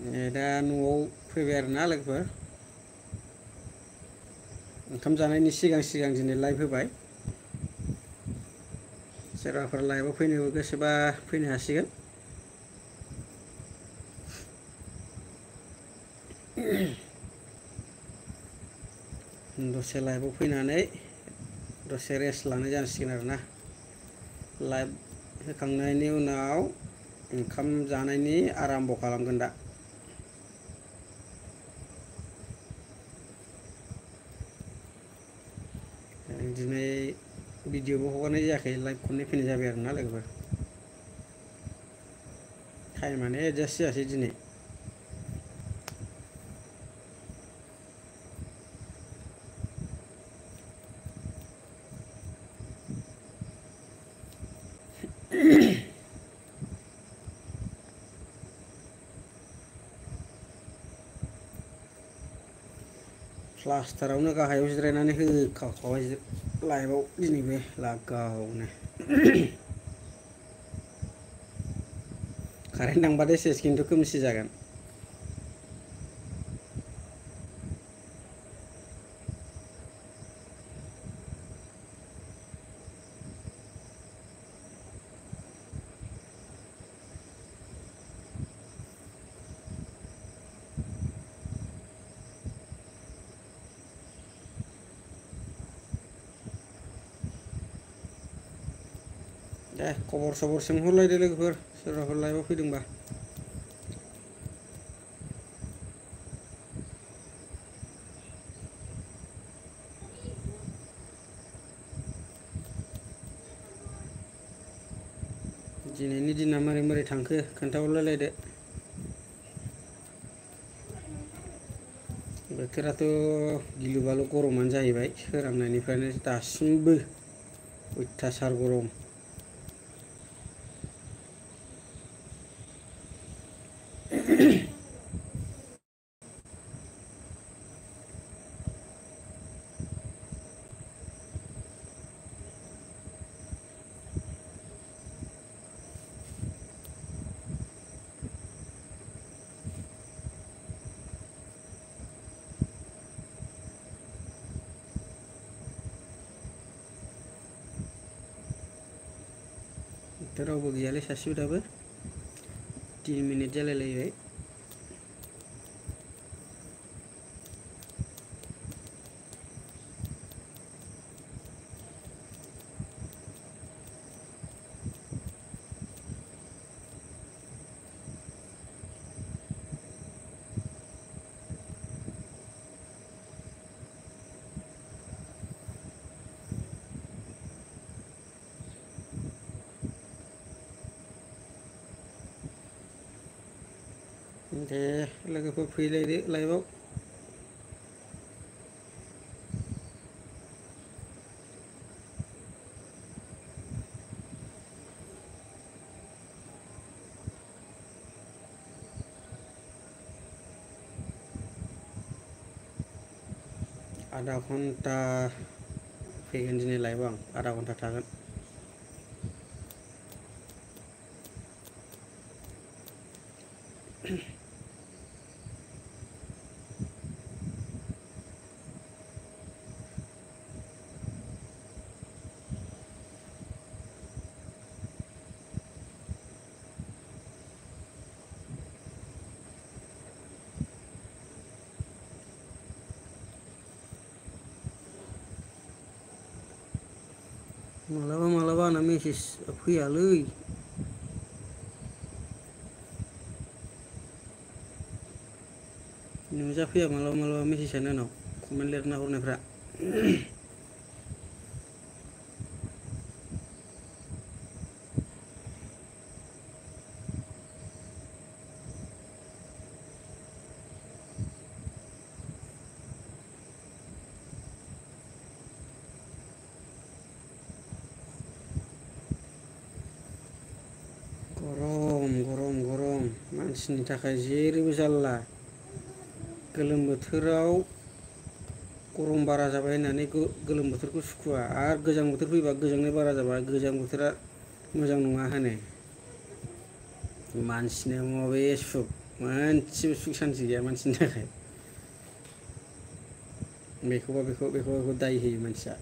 दा न'आव फैबाय आरोना लोगोफोर ओंखाम जानायनि सिगां दिनै लाइभ होबाय सोरबाफोर लाइभआव फैनो गोसोबा फैनो हासिगोन दसे लाइभआव फैनानै दसे रेस्ट लानाय जासिगोन आरोना लाइभ होखांनायनि उनाव ओंखाम जानायनि आराम्भ' खालामगोन दा दिनै भिडिअबो हगारनाय जायाखै लाइभ खननै फैनाय जाबाय आरोना लोगोफोर टाइमानो एडजास्ट जायासै दिनै प्लास्टारावनो गाहायाव जिरायनानै होखाखाबाय लाइभआव दिनैबो लागावनो कारेन्ट थांबाथाय सेस खिन्थु खोमसि जागोन दे खबर सबर सोंहरलायदो लोगोफोर सोरबाफोर लाइभआव फैदोंबा दिनैनि दिना मारै थांखो खोन्थाहरलायलायदो बोथोराथ' गिलु बालु गरमानो जाहैबाय सोरांनायनिफ्रायनो दासिमबो अयथासार गरम रावबो गैयालै सासेबो दाबो 3 मिनिट जालायलायबाय दे लोगोफोर फैलायदो लाइभआव आधा घन्टा फैगोन दिनै लाइभआव आं आधा घन्टा थागोन मालाबा आंना मेसेज फैयालै नुजाफैया मालाबा मेसेजआनो आंनाव कमेन्ट लिरना हरनायफ्रा गरम मानसिनि थाखाय जेरैबो जारला गोलोम बोथोराव गरम बारा जाबाय होननानै गोलोम बोथोरखौ सुखुवा आरो गोजां बोथोर फैबा गोजांनाय बारा जाबाय गोजां बोथोरा मोजां नङा होनो मानसिनो माबे सुख मोनसेबो सुख सान्ति गैया मानसिनि थाखाय। बेखौबा बेखौ दाय होयो मानसिया।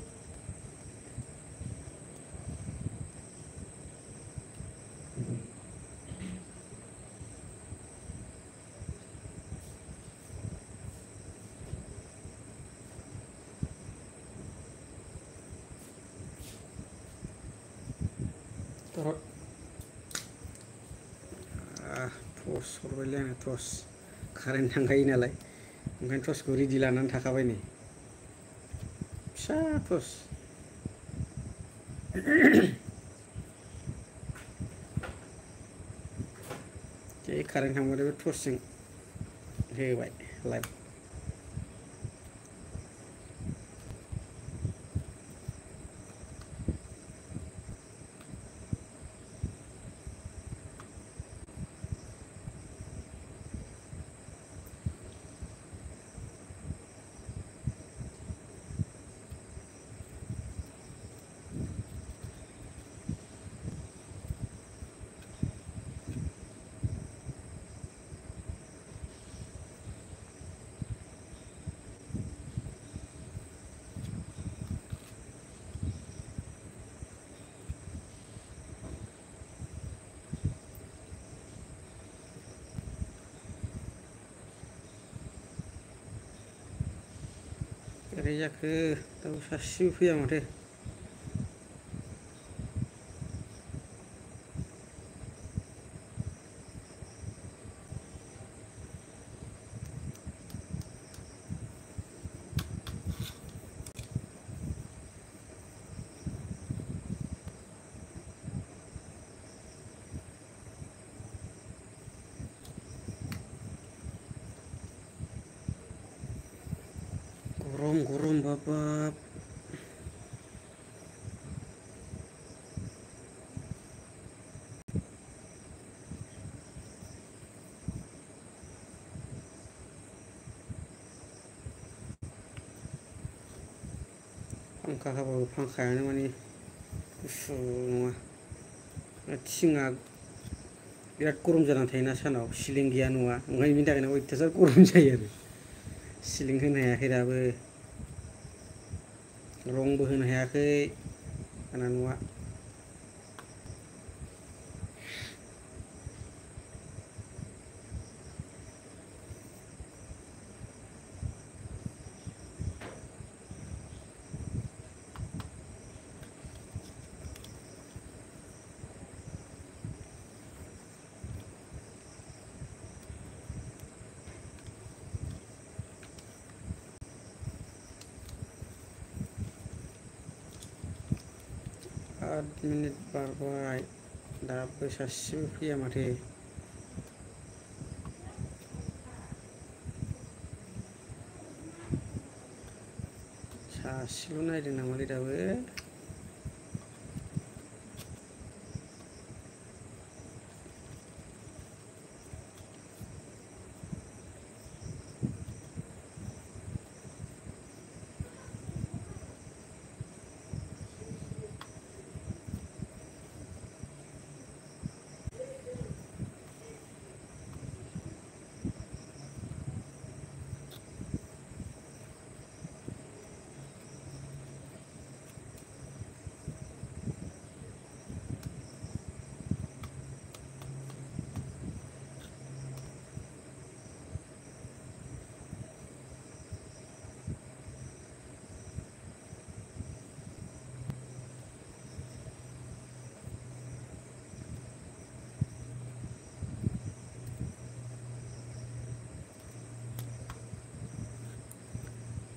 टर्स हरबायलै आङो टर्स कारेन्ट थांखायो नालाय ओंखायनो टर्सखौ रेडि लानानै थाखाबाय नै फिसा टर्स जै कारेन्ट थांबाथाय बे टर्सजों होबाय लाइट। बोरै जाखो दाबो सासेबो फैया माथो। गरम बाब फांखा होबाबो फांखायानो माने गुसु नङा। थिङा बिराद गरम जानानै थायोना सानाव सिलिं गैया न'आ ओंखायनो बिनि थाखायनो अयथासार गरम जायो आरो सिलिं होनो हायाखै दाबो रंबो होनो हायाखै आंना न'आ। आठ मिनिट बारबाय दाबो सासेबो फैया माथो। सासेल' नायदों नामालै दाबो।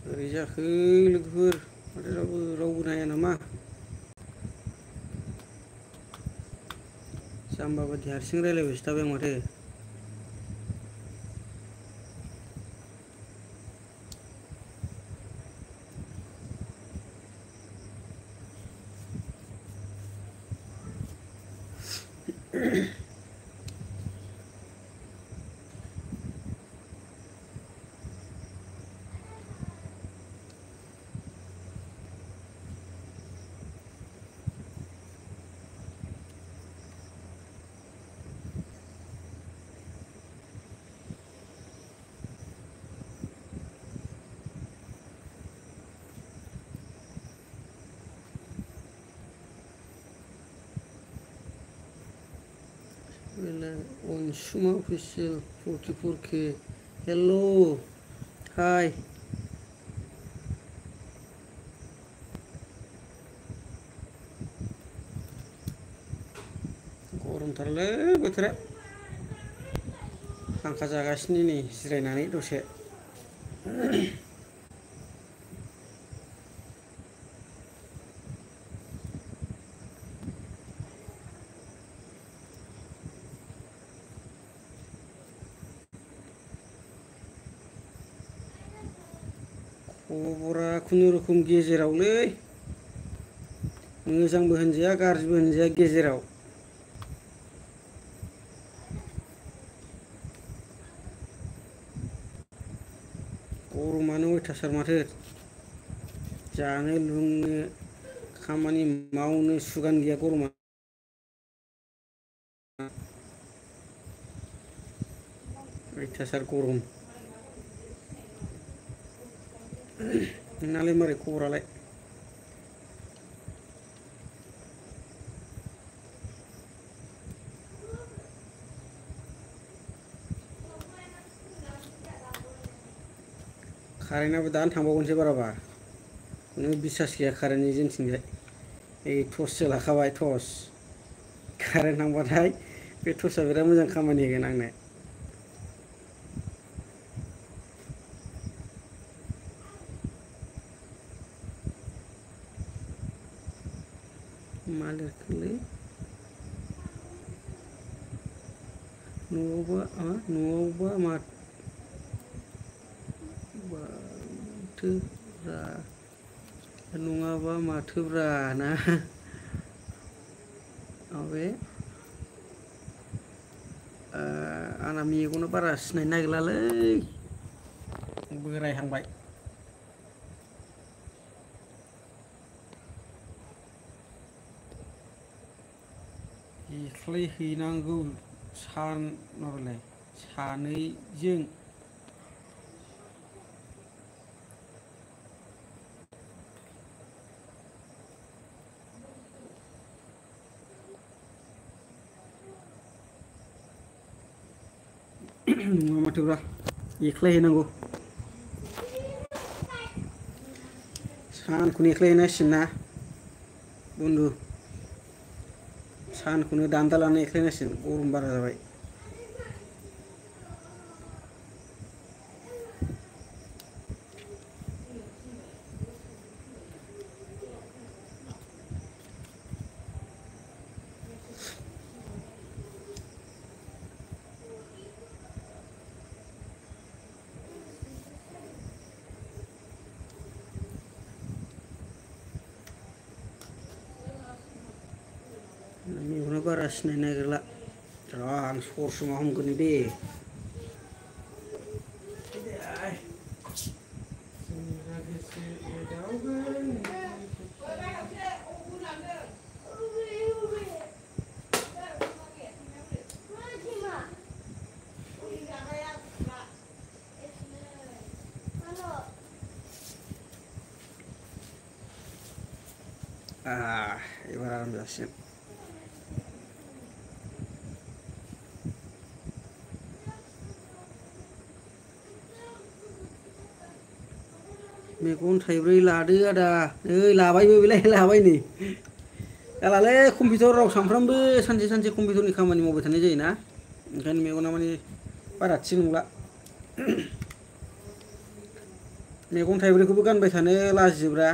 बोरै जाखो लोगोफोर माथो रावबो नाया नामा। जाम्बा बायदि हारसिं रायलायबायसो थाबाय आं माथो। Onsuma official 44K. Hello. Hi. गरमथारलै बोथोरा फांखा जागासिनो नै जिरायनानै दसे खबरा खुनुरुखुम गेजेरावलै मोजांबो होनजाया गाज्रिबो होनजाया गेजेराव गरमानो अयथासार माथो जानो लोंनो खामानि मावनो सुगान गैया गरमा अयथासार गरम नोंनालाय मारै खबरालाय कारेन्टआबो दानो थांबावगोनसो बाराबा नों बिसास गैया कारेन्टनि जोंथिंजाय ओइ टर्चसो लाखाबाय टर्च कारेन्ट थांबाथाय बे टर्चआ बिराद मोजां खामानि होगोन आंनो मा लिरखोलै न'आवबा माथोब्रा नङाबा माथोब्रा ना माबे आंना मेगना बारा सिनायनो नागिरलालै बोरायहांबाय देख्लायहैनांगौ माबालाय सानैजों नङा माथोब्रा देख्लायहैनांगौ सानखौनो देख्लायहैनांसिगोन ना बन्दु सानखौनो दान्दा लानानै देख्लायनांसिगोन गरम बारा जाबाय मेगना बारा सिनायनो नागिरला र' आं सरसुमा हमगोरनि दे एबार आराम जासिगोन मेगन थाइब्रै लादो आदा नै लाबायबो बेलाय लाबाय नै जालालै कम्पिउटाराव सानफ्रामबो सानसे सानसे कम्पिउटारनि खामानि मावबाय थानाय जायोना ओंखायनो मेगना माने बारा थिग नंला मेगन थाइब्रैखौबो गानबाय थानो लाजियोब्रा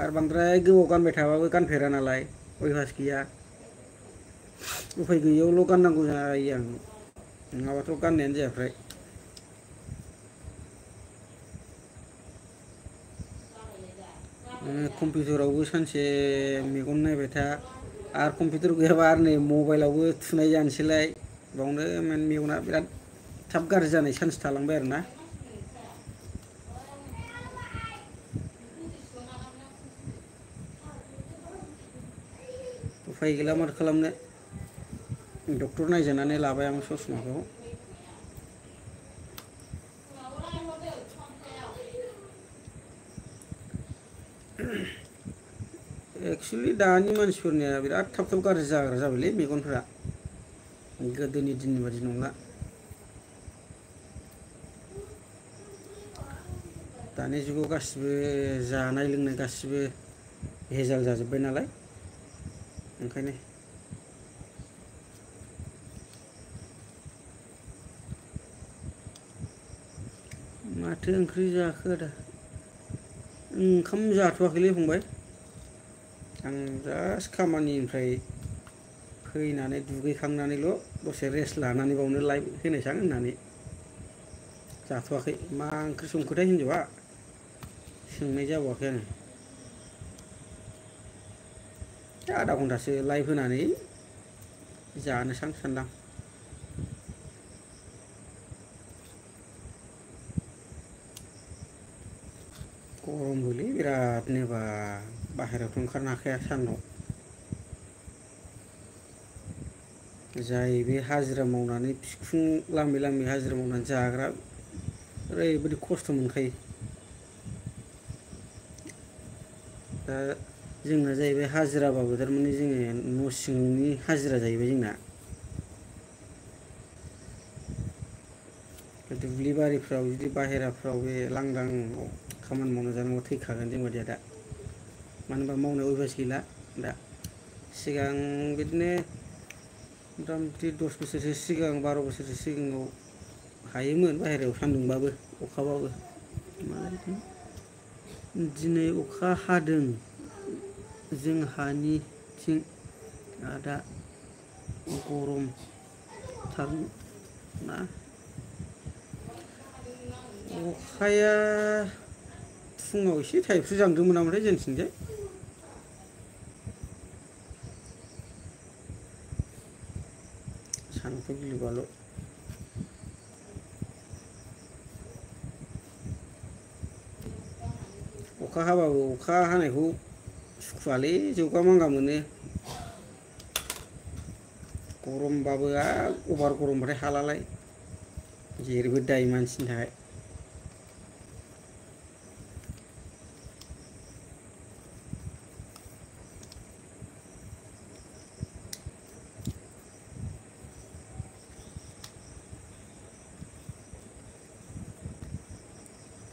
आरो बांद्राय गोबाव गानबाय थाबाबो गानफेरा नालाय अयभास गैया उफाय गैयैयावल' गाननांगौ जायो आं नङाबाथ' गाननायानो जाया फ्राय कम्पिउटारावबो सानसे मेगन नायबाय था आरो कम्पिउटार गैयाबा आरो नै मबाइलावबो थुनाय जानोसैलाय बावनो माने मेगना बिराद थाब गाज्रि जानाय चान्स थालांबाय आरो ना उफाय गैला माथो खालामनो डक्टर नायजानानै लाबाय आं ससमाखौ एक्सुवेलि दानि मानसिफोरनिया बिराद थाब थाब गाज्रि जाग्रा जाबायलै मेगनफोरा गोदोनि दिननि बादि नंला। दानि जुगाव गासिबो जानाय लोंनाय गासिबो भेजाल जाजोब्बाय नालाय ओंखायनो। माथो ओंख्रि जाखो आदा? ओंखाम जाथ'वाखैलै फंबाय। आं जास्ट खामानिनिफ्राय फैनानै दुगैखांनानैल' दसे रेस्ट लानानै बावनो लाइभ होनोसां होननानै जाथ'वाखै। मा ओंख्रि संखोथाय हिनजावा सोंनाय जाबावाखै आङो। आधा घन्टासो लाइभ होनानै जानोसां सान्दां। गरमबोलै बिरादनो बा बाहेरायावथ' ओंखारनो हाखाया सानाव। जाय बे हाजिरा मावनानै बिखुं लामै लामै हाजिरा मावनानै जाग्रा ओरैबायदि खस्थ' मोनखायो। दा जोंना जाहैबाय हाजिराबाबो थारमाने जोङो न' सिंनि हाजिरा जाहैबाय जोंना। दुब्लि बारिफ्राव जुदि बाहेराफ्राव बे लांदां खामानि मावना जानांगौ थैखागोन जोंबादिया दा। मानो होनबा मावनाय अयभास गैला दा। सिगां बिदिनो मथा मथि 10 बोसोरसो सिगां 12 बोसोरसो सिगाङाव हायोमोन बाहेरायाव सान्दुंबाबो अखाबाबो। दिनै अखा हादों जोंहानिथिं दा गरमथार ना। अखाया फुङाव एसे थाइफ्रि ज्रांदोंमोन नामाथाय जोंनिथिंजाय। सानसु गिलु-बालु। अखा हाबाबो अखा हानायखौ सुखुवालै जोगा मागा मोनो। गरमबाबो आरो अभार गरमबाथाय हालालाय जेरैबो दाय मानसिनि थाखाय।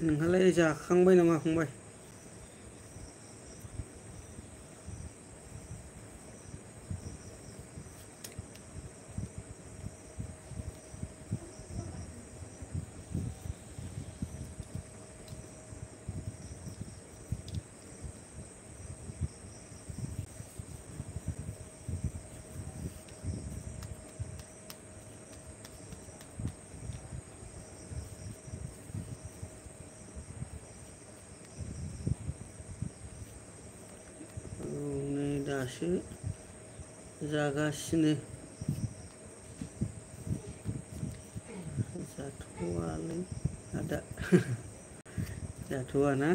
नोंहालाय जाखांबाय नामा फंबाय? दासो जागासिनो। जाथ'वालै आदा जाथ'वाना।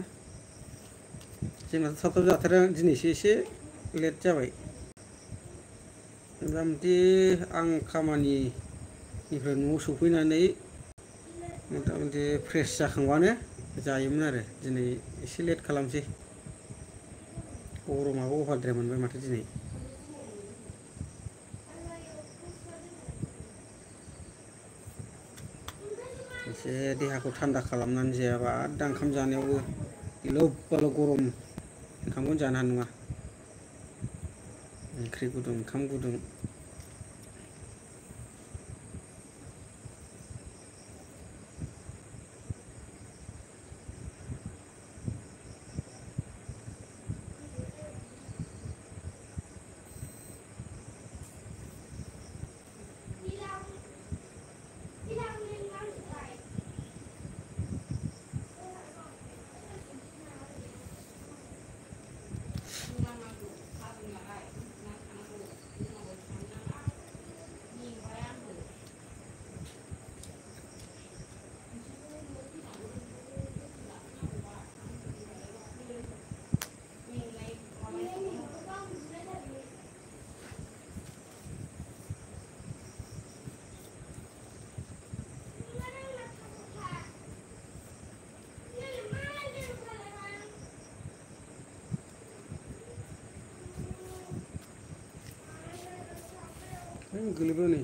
जोंनाथ' थाब थाब जाथारा दिनैसो एसे लेट जाबाय। मथा मथि आं खामानिनिफ्राय न'आव सफैनानै मथा मथि फ्रेस जाखांबानो जायोमोन आरो दिनै एसे लेट खालामसै। गरमाबो अभारद्राय मोनबाय माथो दिनै। एसे देहाखौ थान्दा खालामनानै जायाबा आरो दा ओंखाम जानायावबो गिलु बालु गरम ओंखामखौनो जानो हानाय नङा। ओंख्रि गुदुं ओंखाम गुदुं। गोलैबाय नै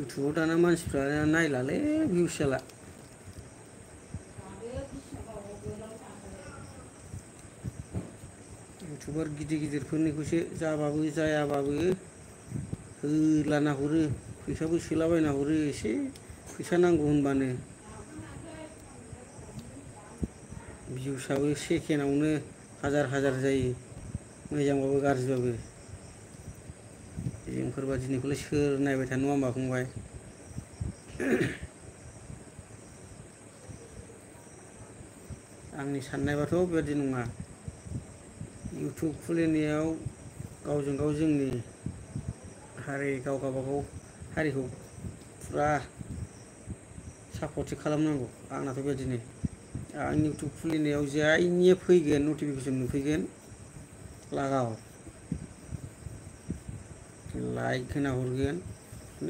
इउटुबाव दाना मानसिफ्रा नायलालै भिउस जाला इउटुबार गिदिर गिदिरफोरनिखौसो जाबाबो जायाबाबो होलाना हरो फैसाबो सोलाबायना हरो एसे फैसा नांगौ होनबानो भिउसआबो सेकेन्डआवनो हाजार हाजार जायो मोजांबाबो गाज्रिबाबो जोंफोरबादिनिखौलाय सोर नायबाय थानो नङा होमबा फंबाय आंनि साननायबाथ' बेबादि नङा इउटुब खुलिनायाव गावजों गाव जोंनि हारि गावबागाव हारिखौ फुरा सापर्टसो खालामनांगौ आंनाथ' बेबादिनो आं इउटुब खुलिनायाव जायनिया फैगोन नटिफिकेसन नुफैगोन लागाव लाइक होना हरगोन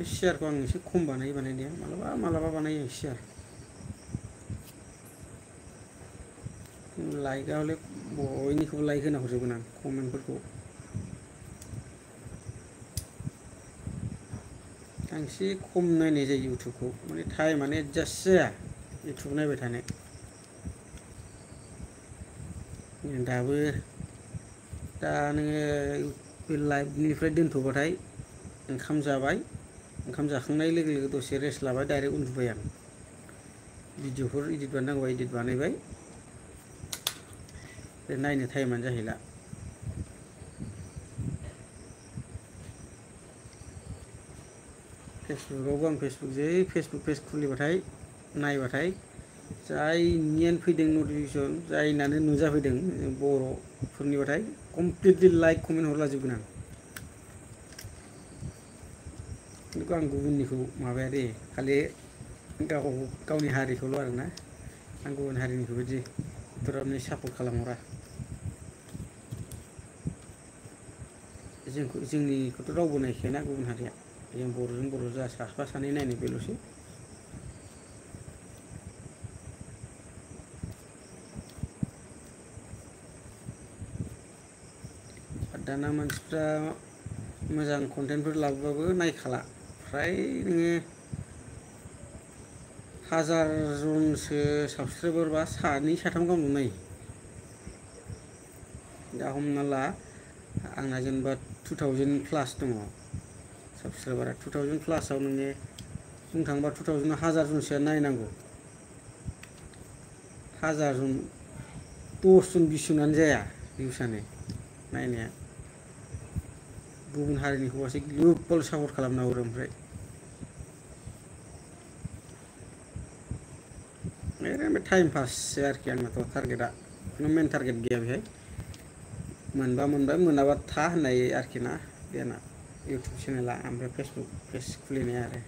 शेयारखौ आं एसे खम बानायो बानायनाया मालाबा मालाबा बानायो आं शेयार लाइकआ हले बयनिखौबो लाइक होना हरजोबगोन आं कमेन्टफोरखौ आं एसे खम नायनाय जायो इउटुबखौ माने टाइमानो एडजास्ट जाया इउटुब नायबाय थानो दाबो दा नोङो बे लाइभनिफ्राय दोनथ'बाथाय ओंखाम जाबाय ओंखाम जाखांनाय लोगो लोगो दसे रेस्ट लाबाय डाइरेक्ट उन्दुबाय आं भिडिअफोर इदिट बानायनांगौबा इदिट बानायबाय नायनो टाइमानो जाहैला फेसबुकआवबो आं फेसबुक पेज खुलिबाथाय नायबाथाय जायनियानो फैदों नटिफिकेसन जायनानो नुजाफैदों बर'फोरनिबाथाय कमप्लिटलि लाइक कमेन्ट हरलाजोबगोन आं खिन्थु आं गुबुननिखौ माबाया दे खालि गावनि हारिखौल' आरोना आं गुबुन हारिनिखौ बिदि एथ'ग्राबनि सापर्ट खालामहरा जोंनिखौथ' रावबो नायखायाना गुबुन हारिया जों बर'जों बर' जा साफा सानै नायनाय बेल'सो दाना मानसिफ्रा मोजां कन्टेन्टफोर लाबोबाबो नायखाला फ्राय नोङो 1000 जनसो साबसक्राइबारबा सानै साथाम गाहामल' नायो दा हमना ला आंना जेनेबा 2000 प्लास दङ साबसक्राइबारा 2000 प्लासाव नोङो बुंनो थाङोबा 2000 1000 जनसोआ नायनांगौ 1000 जन 10 जन 20 जनानो जाया भिउसानो नायनाया गुबुन हारिनिखौबासो ग्लुबाल सापर्ट खालामना हरो ओमफ्राय ओरैनो टाइम पाससो आरोखि आंनाथ' टारगेटआ खुनु मेन टारगेट गैया बेहाय मोनबा मोनबाय मोनाबा था होननाय आरोखि ना बेना इउटुब चेनेला ओमफ्राय फेसबुक पेज खुलिनाया आरो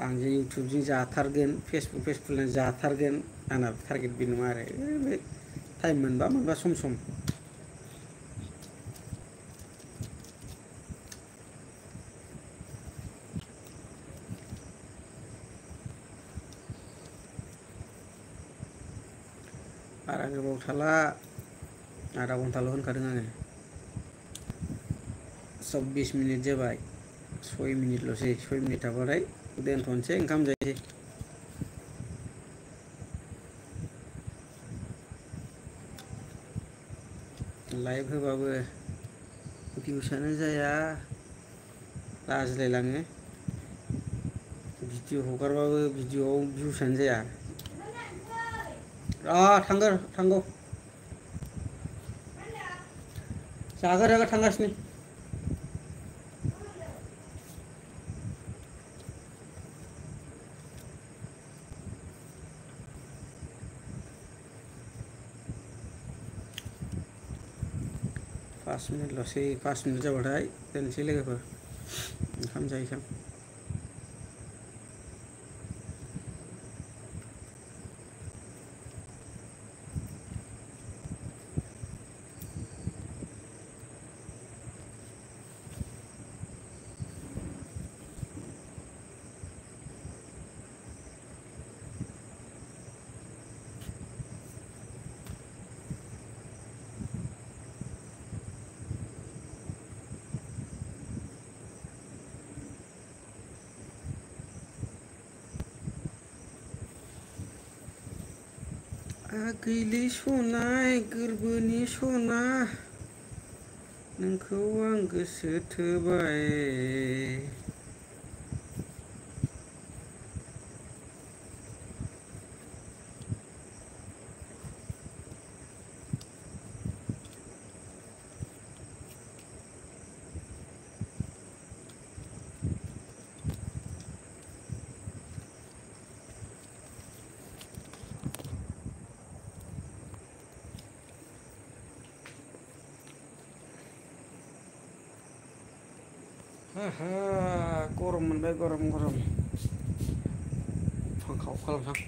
आं जे इउटुबजों जाथारगोन फेसबुक पेज खुलिनानै जाथारगोन आंना टारगेट बे नङा आरो बे टाइम मोनबा सम सम बारा गोबाव थाला आधा घन्टाल' होनखादों आङो 24 मिनिट जाबाय 6 मिनिटल'सै 6 मिनिट थाबाथाय दोनथ'नोसै ओंखाम जायोसै लाइभ होबाबो भिउसानो जाया लाजिलायलाङो भिडिअ हगारबाबो भिडिअआव भिउसानो जाया थांगौ जागोर थांगासिनो 5 मिनिटल'सै 5 मिनिट जाबाथाय दोनसै लोगोफोर ओंखाम जाहैखां आगैलै सनाय गोरबोनि सना नोंखौ आं गोसो थोबाय आहा गरम मोनबाय गरम फांखा अफ खालामसां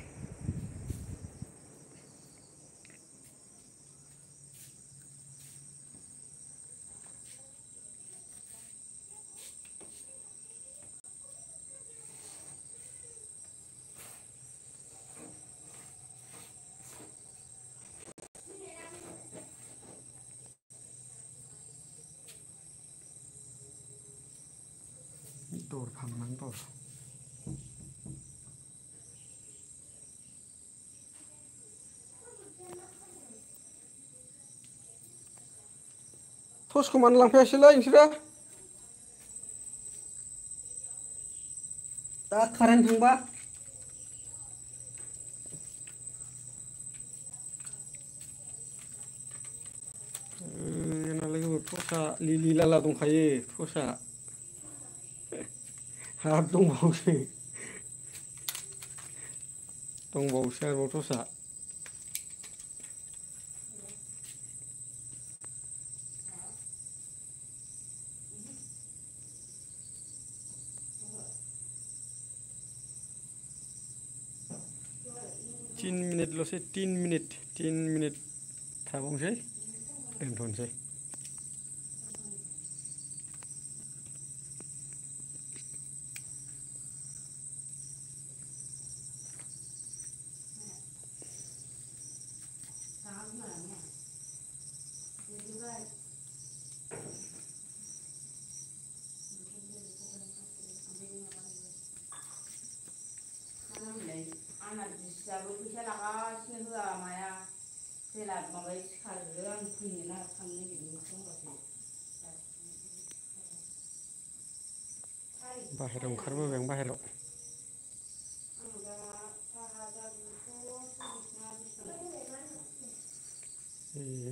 दर फांनानै दर टर्चखौ मानो लांफायासैलै नोंसोरो दा कारेन्ट थांबा जोंनालाय टर्चआ लिलि लाला दंखायो टर्चआ हाब दंबावोसो आरोबाव टर्चआ 3 मिनिटल'सै 3 मिनिट थाबावनोसै दोनथ'नोसै आंना बिसियाबो फैसा लागासिनो होआ माया जेला माबायो सिखारो आं फैनो ना थांनो नागिरदोंमोन होनबासो बाहेरायाव ओंखारबोबाय आं बाहेरायाव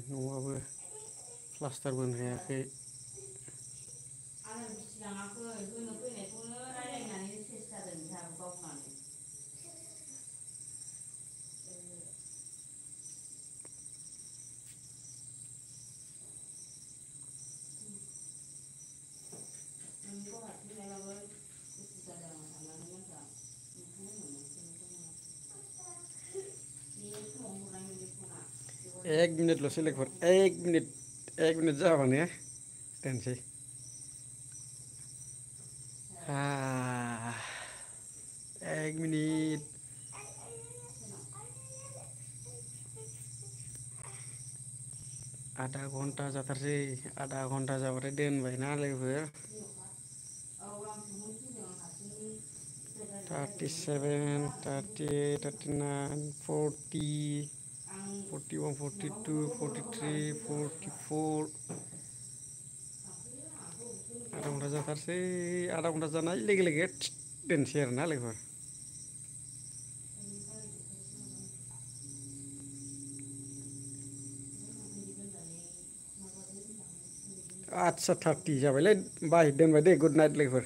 न'आबो प्लास्टारबो होनो हायाखै आंना बिसि लाङाखै होनो फैनायखौनो रायलायनानै सेस जादों जोंहा बावनानै एक मिनिटल'सै लोगोफोर एक मिनिट जाबानो दोनसै एक मिनिट आधा घन्टा जाथारसै आधा घन्टा जाबाथाय दोनबायना लोगोफोर 37 38 39 40 41 42 43 44 आधा घन्टा जाथारसै आधा घन्टा जानाय लोगो लोगो दोनसै आरोना लोगोफोर आदसा 30 जाबायलै बाय दोनबाय दे गुड नाइट लोगोफोर